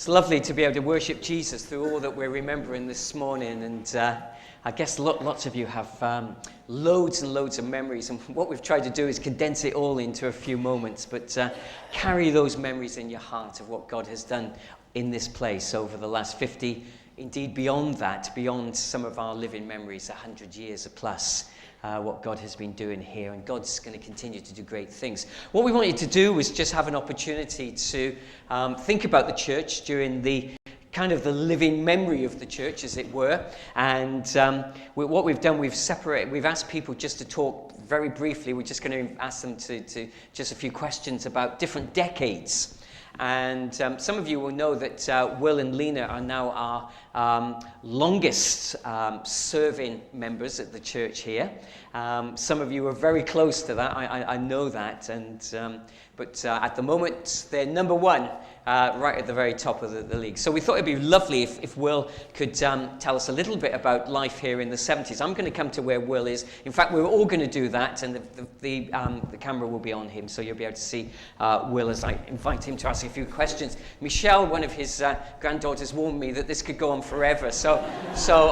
It's lovely to be able to worship Jesus through all that we're remembering this morning, and I guess lots of you have loads and loads of memories, and what we've tried to do is condense it all into a few moments, but carry those memories in your heart of what God has done in this place over the last 50, indeed beyond that, beyond some of our living memories, 100 years or plus. What God has been doing here, and God's going to continue to do great things. What we wanted to do was just have an opportunity to think about the church during the kind of the living memory of the church, as it were. And what we've done, we've asked people just to talk very briefly. We're just going to ask them to just a few questions about different decades. And some of you will know that Will and Lena are now our longest serving members at the church here. Some of you are very close to that, I know that. But at the moment, they're number one, right at the very top of the league. So we thought it'd be lovely if Will could tell us a little bit about life here in the 70s. I'm going to come to where Will is. In fact, we're all going to do that, and the camera will be on him, so you'll be able to see Will as I invite him to ask a few questions. Michelle, one of his granddaughters, warned me that this could go on forever. So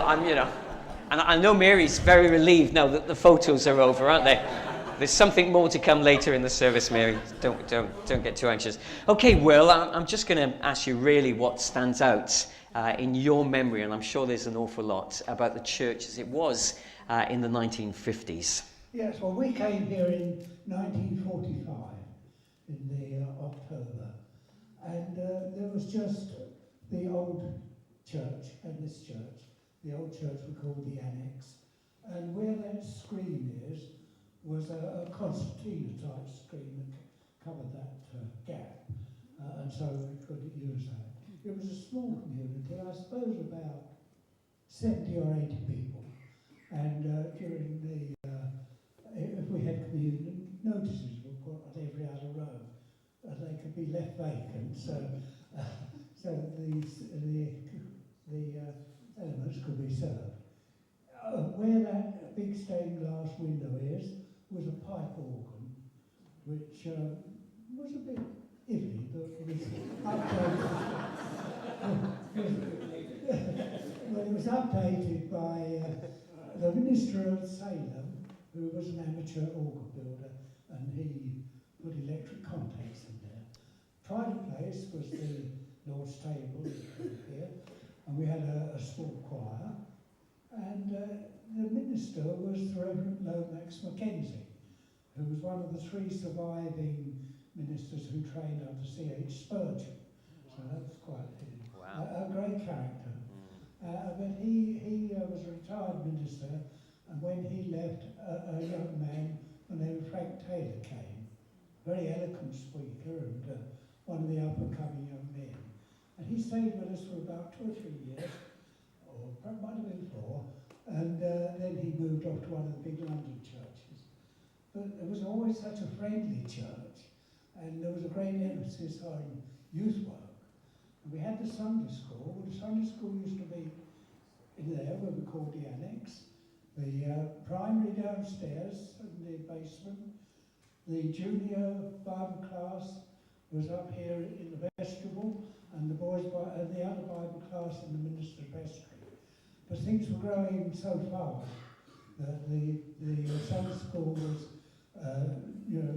I'm, and I know Mary's very relieved now that the photos are over, aren't they? There's something more to come later in the service, Mary. Don't get too anxious. Okay, Will, I'm just going to ask you really what stands out in your memory, and I'm sure there's an awful lot about the church as it was in the 1950s. Yes, well, we came here in 1945, in the October, and there was just the old church and this church. The old church we called the Annex, and where that screen is was a concertina type screen that covered that gap, and so we could use that. It was a small community, I suppose about 70 or 80 people, and during the, if we had communion, notices were put on every other row, they could be left vacant, so that the elements could be served. Where that big stained glass window is, was a pipe organ, which was a bit iffy, but was updated. Well, it was updated by the minister of Salem, who was an amateur organ builder, and he put electric contacts in there. Private place was the Lord's table here, and we had a small choir, and the minister was the Reverend Lomax Mackenzie, who was one of the three surviving ministers who trained under C.H. Spurgeon. So that was quite a great character. But he was a retired minister, and when he left, a young man by the name of Frank Taylor came, very eloquent speaker and one of the up-and-coming young men. And he stayed with us for about 2 or 3 years, or might have been 4, and then he moved off to one of the big London churches. But it was always such a friendly church, and there was a great emphasis on youth work. And we had the Sunday school. The Sunday school used to be in there, where we called the Annex, the primary downstairs in the basement, the junior Bible class was up here in the vestibule, and the the other Bible class in the minister's vestry. But things were growing so fast that the Sunday school was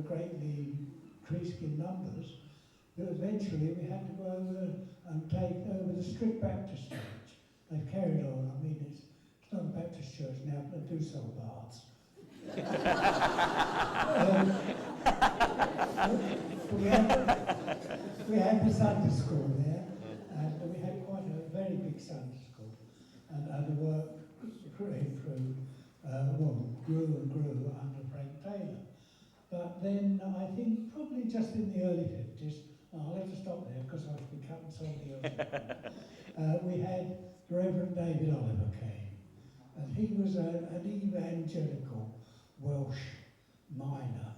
greatly increasing in numbers, that eventually we had to go over and take over the strict Baptist church. They've carried on. I mean, it's not a Baptist church now, but they do sell baths. We had the Sunday school there, and we had quite a very big Sunday school, and the work grew and grew under Frank Taylor. But then I think probably just in the early 50s, I'll have to stop there because I've become somebody else. We had the Reverend David Oliver came, and he was an evangelical Welsh miner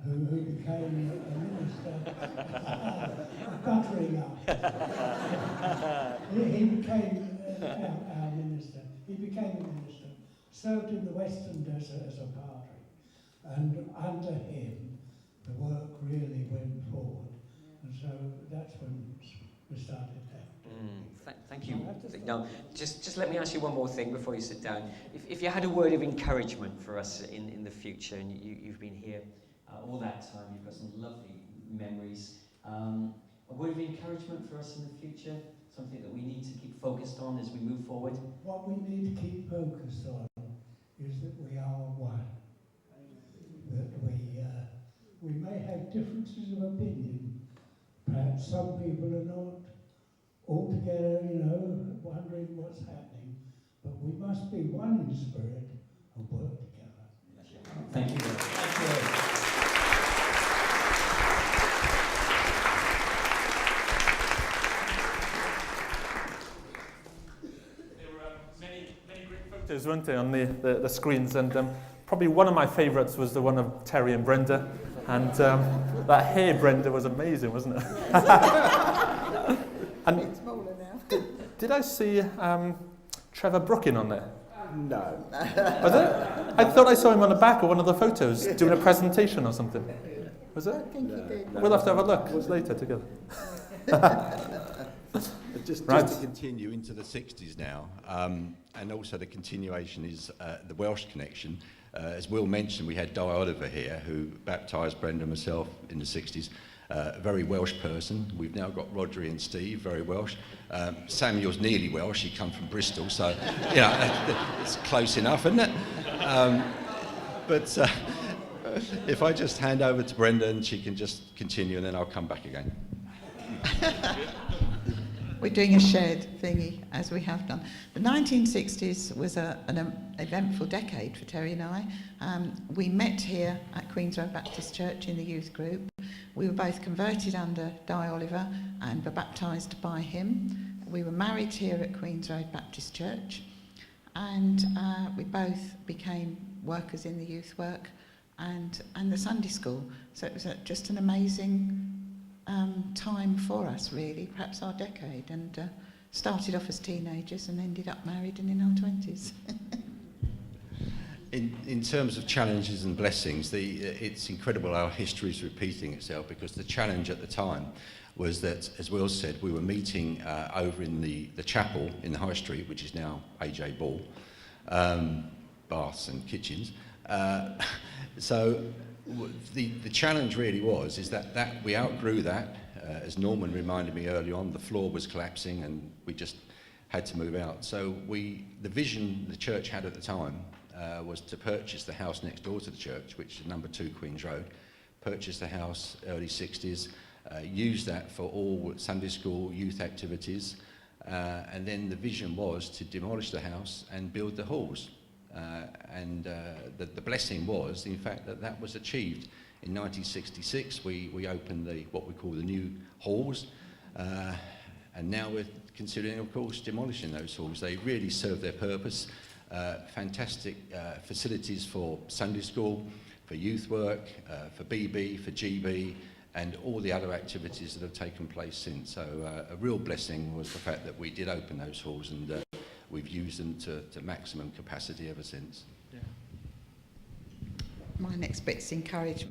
who became a minister, buttering up. He became our minister. He became a minister, served in the Western Desert as a padre, and under him the work really went forward. And so that's when we started that. Now, just let me ask you one more thing before you sit down. If you had a word of encouragement for us in the future, and you've been here all that time, you've got some lovely memories. A word of encouragement for us in the future, something that we need to keep focused on as we move forward. What we need to keep focused on is that we are one. That we may have differences of opinion. Perhaps some people are not altogether, wondering what's happening. But we must be one in spirit and work together. Thank you. Thank you. Photos, weren't they, on the screens, and probably one of my favourites was the one of Terry and Brenda, and that hair, Brenda, was amazing, wasn't it? And It's smaller now. did I see Trevor Brooking on there? No. Was it? I thought I saw him on the back of one of the photos doing a presentation or something. Was it? I think you did. We'll have to have a look later together. Just Right. to continue into the 60s now, and also the continuation is the Welsh connection. As Will mentioned, we had Di Oliver here, who baptised Brenda and myself in the 60s. A very Welsh person. We've now got Rodri and Steve, very Welsh. Samuel's nearly Welsh, he comes from Bristol, so it's close enough, isn't it? But if I just hand over to Brenda and she can just continue, and then I'll come back again. We're doing a shared thingy, as we have done. The 1960s was an eventful decade for Terry and I. We met here at Queen's Road Baptist Church in the youth group. We were both converted under Di Oliver and were baptised by him. We were married here at Queen's Road Baptist Church, and we both became workers in the youth work and the Sunday school. So it was just an amazing time for us, really, perhaps our decade, and started off as teenagers and ended up married and in our 20s. In terms of challenges and blessings, it's incredible how history is repeating itself, because the challenge at the time was that, as Will said, we were meeting over in the chapel in the High Street, which is now AJ Ball, baths and kitchens. So the challenge really is that we outgrew that. As Norman reminded me early on, the floor was collapsing and we just had to move out. So the vision the church had at the time was to purchase the house next door to the church, which is number 2 Queen's Road, purchase the house early 60s, use that for all Sunday school youth activities, and then the vision was to demolish the house and build the halls. The blessing was, in fact, that was achieved. In 1966, we opened what we call the new halls, and now we're considering, of course, demolishing those halls. They really serve their purpose. Fantastic facilities for Sunday school, for youth work, for BB, for GB, and all the other activities that have taken place since. So a real blessing was the fact that we did open those halls, and we've used them to maximum capacity ever since. My next bit's encouragement.